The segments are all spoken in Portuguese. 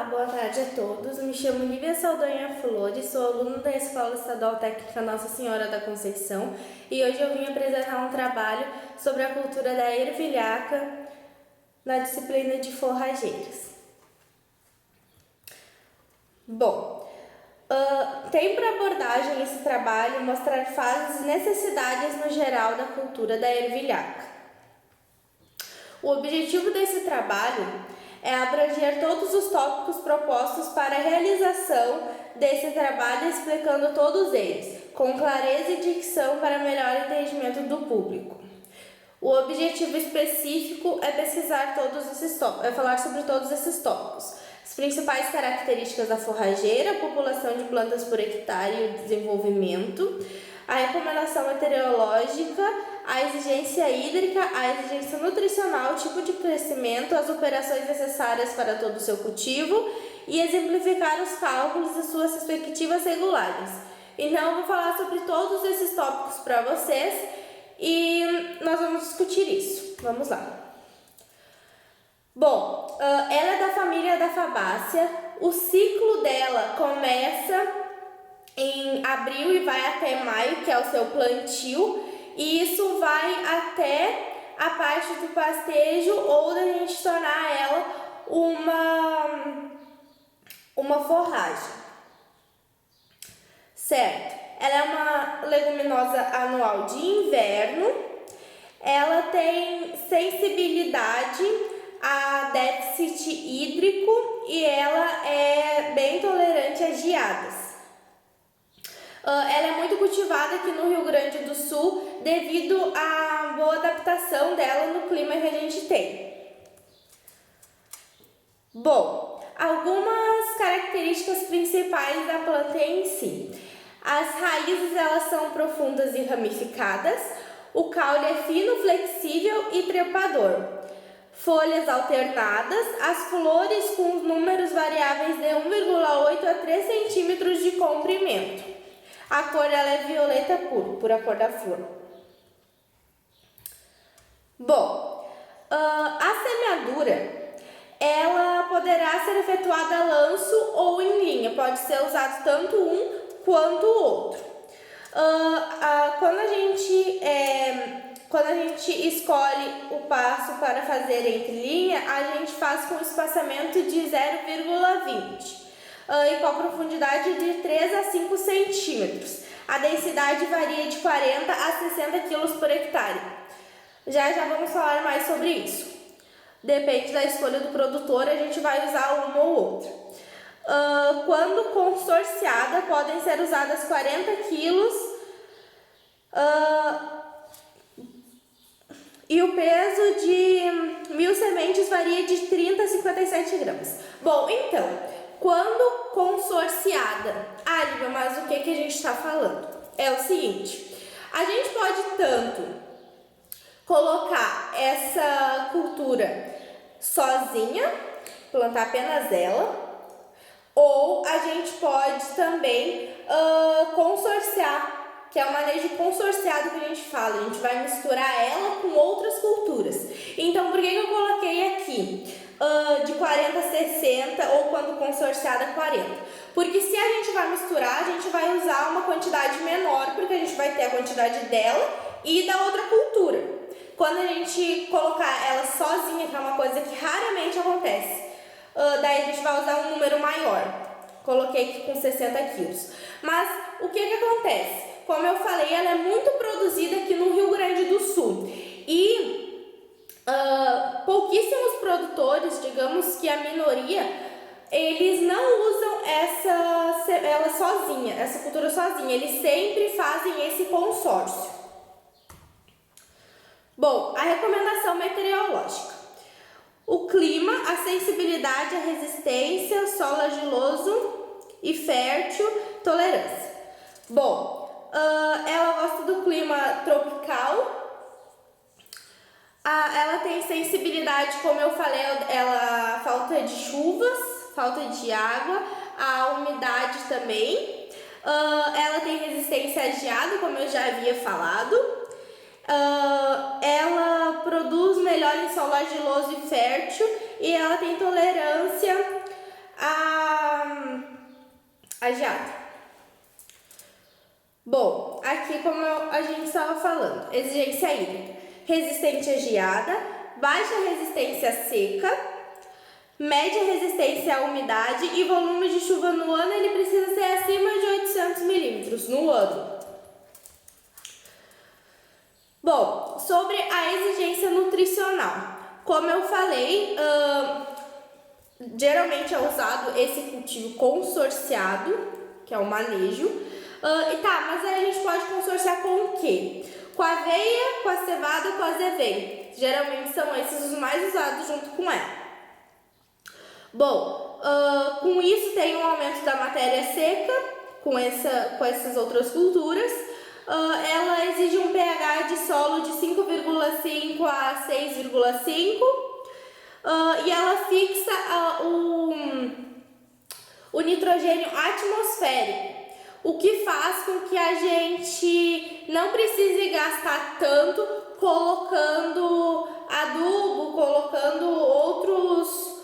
boa tarde a todos. Me chamo Lívia Saldanha Flores, sou aluna da Escola Estadual Técnica Nossa Senhora da Conceição e hoje eu vim apresentar um trabalho sobre a cultura da ervilhaca na disciplina de forrageiras. Bom, tem por abordagem esse trabalho mostrar fases e necessidades no geral da cultura da ervilhaca. O objetivo desse trabalho é abranger todos os tópicos propostos para a realização desse trabalho, explicando todos eles, com clareza e dicção para melhor entendimento do público. O objetivo específico é pesquisar falar sobre todos esses tópicos. As principais características da forrageira, a população de plantas por hectare e o desenvolvimento, a recomendação meteorológica, a exigência hídrica, a exigência nutricional, o tipo de crescimento, as operações necessárias para todo o seu cultivo e exemplificar os cálculos e suas respectivas regulagens. Então, eu vou falar sobre todos esses tópicos para vocês e nós vamos discutir isso. Vamos lá. Bom, ela é da família da fabácea. O ciclo dela começa em abril e vai até maio, que é o seu plantio. E isso vai até a parte do pastejo ou da gente tornar ela uma forragem. Certo? Ela é uma leguminosa anual de inverno. Ela tem sensibilidade a déficit hídrico e ela é bem tolerante a geadas. Ela é muito cultivada aqui no Rio Grande do Sul devido à boa adaptação dela no clima que a gente tem. Bom, algumas características principais da planta em si. As raízes elas são profundas e ramificadas, o caule é fino, flexível e trepador. Folhas alternadas, as flores com números variáveis de 1,8 a 3 centímetros de comprimento. A cor ela é violeta púrpura, a cor da flor. Bom, a semeadura, ela poderá ser efetuada a lanço ou em linha. Pode ser usado tanto um quanto o outro. Quando a gente escolhe o passo para fazer entre linha, a gente faz com espaçamento de 0,20. E com a profundidade de 3 a 5 centímetros. A densidade varia de 40 a 60 quilos por hectare. Já vamos falar mais sobre isso. Depende da escolha do produtor, a gente vai usar uma ou outra. Quando consorciada, podem ser usadas 40 quilos. E o peso de 1000 sementes varia de 30 a 57 gramas. Bom, então, quando consorciada, Lívia, mas o que a gente está falando? É o seguinte, a gente pode tanto colocar essa cultura sozinha, plantar apenas ela, ou a gente pode também consorciar, que é o manejo consorciado que a gente fala. A gente vai misturar ela com outras culturas. Então, por que eu coloquei aqui de 40 a 60 ou quando consorciada 40? Porque se a gente vai misturar, a gente vai usar uma quantidade menor, porque a gente vai ter a quantidade dela e da outra cultura. Quando a gente colocar ela sozinha, que é uma coisa que raramente acontece, daí a gente vai usar um número maior. Coloquei aqui com 60 quilos. Mas o que acontece? Como eu falei, ela é muito produzida aqui no Rio Grande do Sul. E pouquíssimos produtores, digamos que a minoria, eles não usam ela sozinha, essa cultura sozinha. Eles sempre fazem esse consórcio. Bom, a recomendação meteorológica. O clima, a sensibilidade, a resistência, solo argiloso e fértil, tolerância. Bom, ela gosta do clima tropical. Ela tem sensibilidade, como eu falei, ela falta de chuvas, falta de água, a umidade também. Ela tem resistência a geada, como eu já havia falado. Ela produz melhor em solo argiloso e fértil e ela tem tolerância a a geada. Bom, aqui como a gente estava falando, exigência hídrica, resistente à geada, baixa resistência à seca, média resistência à umidade e volume de chuva no ano ele precisa ser acima de 800 milímetros no ano. Bom, sobre a exigência nutricional, como eu falei, geralmente é usado esse cultivo consorciado, que é o manejo. Mas aí a gente pode consorciar com o quê? Com a aveia, com a cevada, com a azeveia. Geralmente são esses os mais usados junto com ela. Bom, com isso tem um aumento da matéria seca, com essas outras culturas. Ela exige um pH de solo de 5,5 a 6,5 e ela fixa o nitrogênio atmosférico, o que faz com que a gente não precise gastar tanto colocando adubo, colocando outros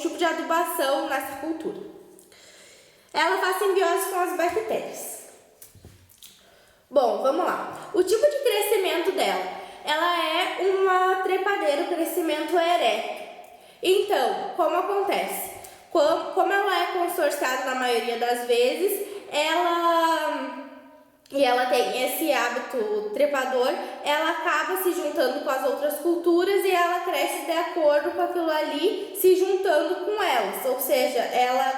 tipos de adubação nessa cultura. Ela faz simbiose com as bactérias. Bom, vamos lá. O tipo de crescimento dela, ela é uma trepadeira, o crescimento ereto. Então, como acontece? Como ela é consorciada na maioria das vezes, ela tem esse hábito trepador, ela acaba se juntando com as outras culturas e ela cresce de acordo com aquilo ali, se juntando com elas. Ou seja,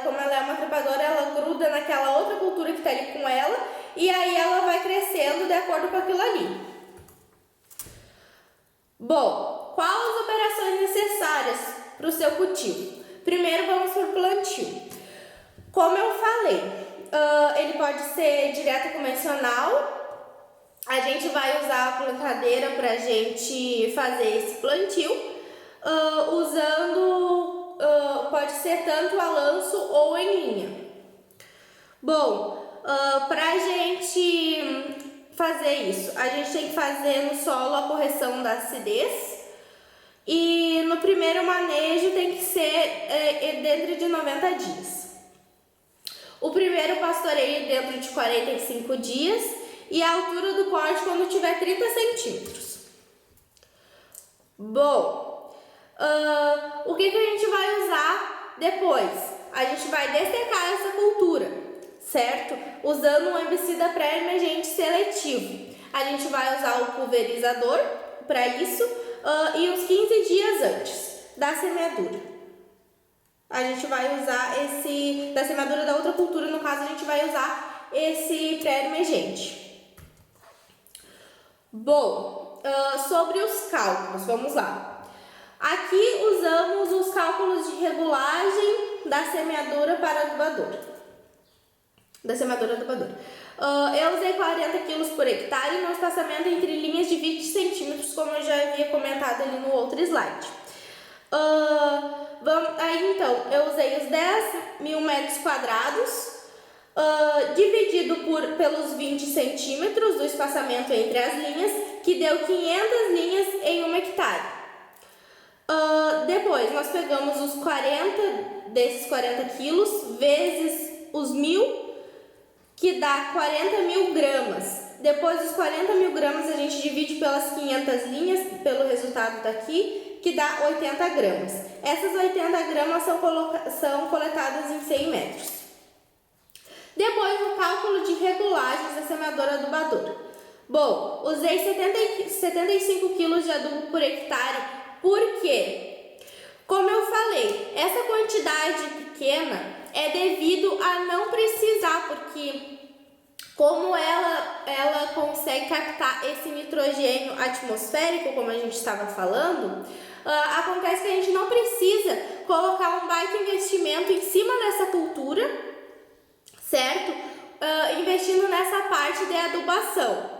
como ela é uma trepadora, ela gruda naquela outra cultura que está ali com ela e aí ela vai crescendo de acordo com aquilo ali. Bom, quais as operações necessárias para o seu cultivo? Primeiro vamos para o plantio. Como eu falei, ele pode ser direto convencional. A gente vai usar a plantadeira para a gente fazer esse plantio, pode ser tanto a lanço ou em linha. Bom, para a gente fazer isso, a gente tem que fazer no solo a correção da acidez. E no primeiro manejo tem que ser dentro de 90 dias. O primeiro pastoreio dentro de 45 dias e a altura do corte quando tiver 30 centímetros. Bom, o que a gente vai usar depois? A gente vai dessecar essa cultura, certo? Usando um herbicida pré-emergente seletivo. A gente vai usar o pulverizador para isso. E uns 15 dias antes da semeadura. A gente vai usar da semeadura da outra cultura, no caso, a gente vai usar esse pré-emergente. Bom, sobre os cálculos, vamos lá. Aqui usamos os cálculos de regulagem da semeadura para adubador. Eu usei 40 kg por hectare no espaçamento entre linhas de 20 centímetros, como eu já havia comentado ali no outro slide. Então, eu usei os 10.000 metros quadrados, dividido pelos 20 centímetros do espaçamento entre as linhas, que deu 500 linhas em 1 hectare. Depois, nós pegamos os 40 desses 40 quilos vezes os 1.000, que dá 40.000 gramas. Depois dos 40.000 gramas, a gente divide pelas 500 linhas, pelo resultado daqui, que dá 80 gramas. Essas 80 gramas são coletadas em 100 metros. Depois, o cálculo de regulagens da semeadora adubadora. Bom, usei 75 kg de adubo por hectare. Por quê? Como eu falei, essa quantidade pequena é devido a não precisar, porque como ela consegue captar esse nitrogênio atmosférico, como a gente estava falando, acontece que a gente não precisa colocar um baita investimento em cima dessa cultura, certo? Investindo nessa parte de adubação.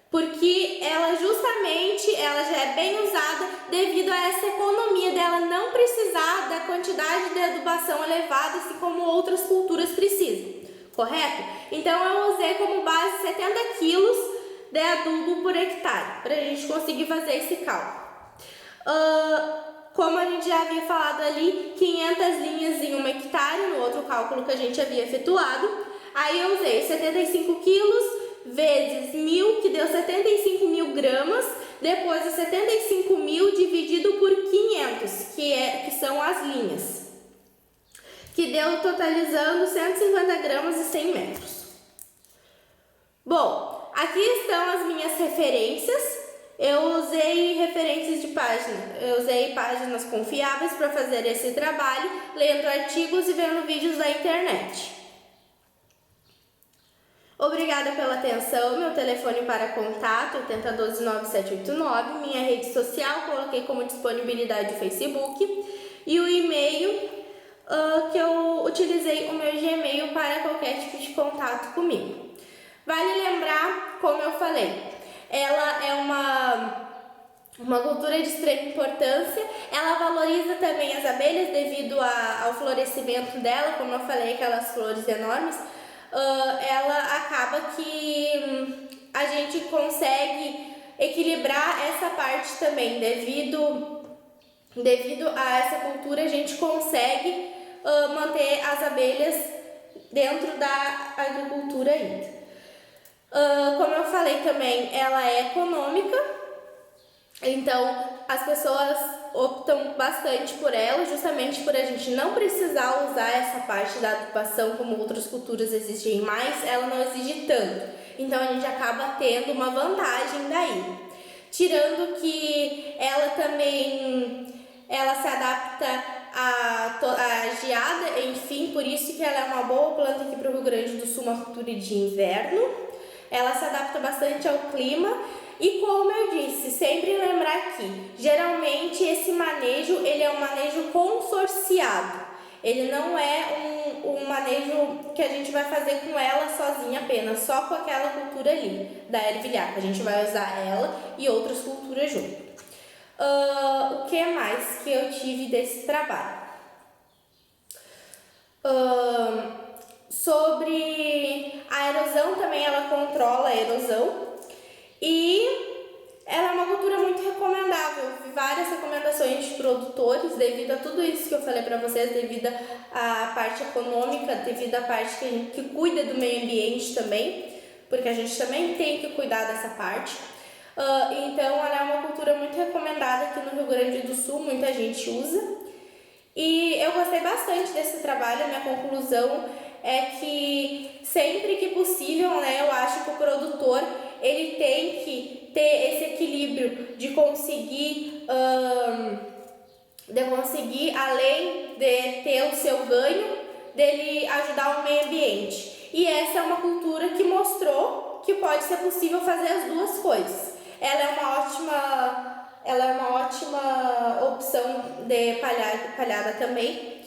Porque ela já é bem usada devido a essa economia dela não precisar da quantidade de adubação elevada, assim como outras culturas precisam, correto? Então eu usei como base 70 quilos de adubo por hectare, para a gente conseguir fazer esse cálculo. como a gente já havia falado ali, 500 linhas em 1 hectare, no outro cálculo que a gente havia efetuado. Aí eu usei 75 quilos vezes 1.000, que deu 75.000 gramas, depois os 75.000 dividido por 500, que são as linhas, que deu totalizando 150 gramas e 100 metros. Bom, aqui estão as minhas referências. Eu usei referências de página, eu usei páginas confiáveis para fazer esse trabalho, lendo artigos e vendo vídeos da internet. Obrigada pela atenção. Meu telefone para contato 80129789, minha rede social coloquei como disponibilidade o Facebook e o e-mail que eu utilizei o meu Gmail para qualquer tipo de contato comigo. Vale lembrar, como eu falei, ela é uma cultura de extrema importância. Ela valoriza também as abelhas devido ao florescimento dela, como eu falei, aquelas flores enormes. Ela acaba que a gente consegue equilibrar essa parte também. Devido a essa cultura, a gente consegue manter as abelhas dentro da agricultura ainda. Como eu falei também, ela é econômica, então as pessoas optam bastante por ela, justamente por a gente não precisar usar essa parte da adubação como outras culturas exigem mais, ela não exige tanto, então a gente acaba tendo uma vantagem daí. Tirando que ela também se adapta à geada, enfim, por isso que ela é uma boa planta aqui para o Rio Grande do Sul, uma cultura de inverno. Ela se adapta bastante ao clima e, como eu disse, sempre lembrar que geralmente esse manejo ele é um manejo consorciado. Ele não é um manejo que a gente vai fazer com ela sozinha apenas, só com aquela cultura ali da ervilhaca. A gente vai usar ela e outras culturas junto. O que mais que eu tive desse trabalho? Sobre a erosão também, ela controla a erosão e ela é uma cultura muito recomendável. Eu vi várias recomendações de produtores devido a tudo isso que eu falei para vocês, devido à parte econômica, devido à parte que cuida do meio ambiente também, porque a gente também tem que cuidar dessa parte. Então ela é uma cultura muito recomendada aqui no Rio Grande do Sul, muita gente usa. E eu gostei bastante desse trabalho. A minha conclusão é que sempre que possível, né, eu acho que o produtor ele tem que ter esse equilíbrio de conseguir, além de ter o seu ganho, dele ajudar o meio ambiente. E essa é uma cultura que mostrou que pode ser possível fazer as duas coisas. Ela é uma ótima opção de palhada também.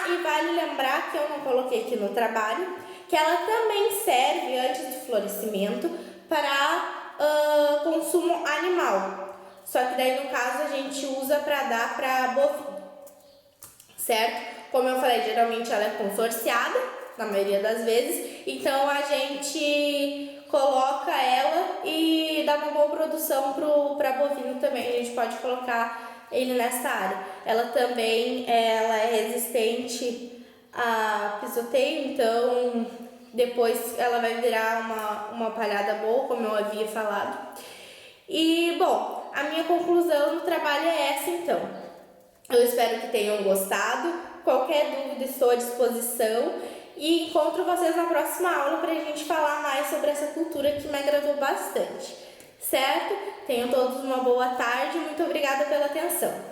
E vale lembrar que eu não coloquei aqui no trabalho, que ela também serve antes do florescimento para consumo animal. Só que daí no caso a gente usa para dar para bovino, certo? Como eu falei, geralmente ela é consorciada, na maioria das vezes, então a gente coloca ela e dá uma boa produção para bovino também. A gente pode colocar ele nessa área. Ela também ela é resistente a pisoteio, então depois ela vai virar uma palhada boa, como eu havia falado. E, bom, a minha conclusão do trabalho é essa, então. Eu espero que tenham gostado. Qualquer dúvida, estou à disposição. E encontro vocês na próxima aula para a gente falar mais sobre essa cultura que me agradou bastante. Certo? Tenham todos uma boa tarde. Muito obrigada pela atenção.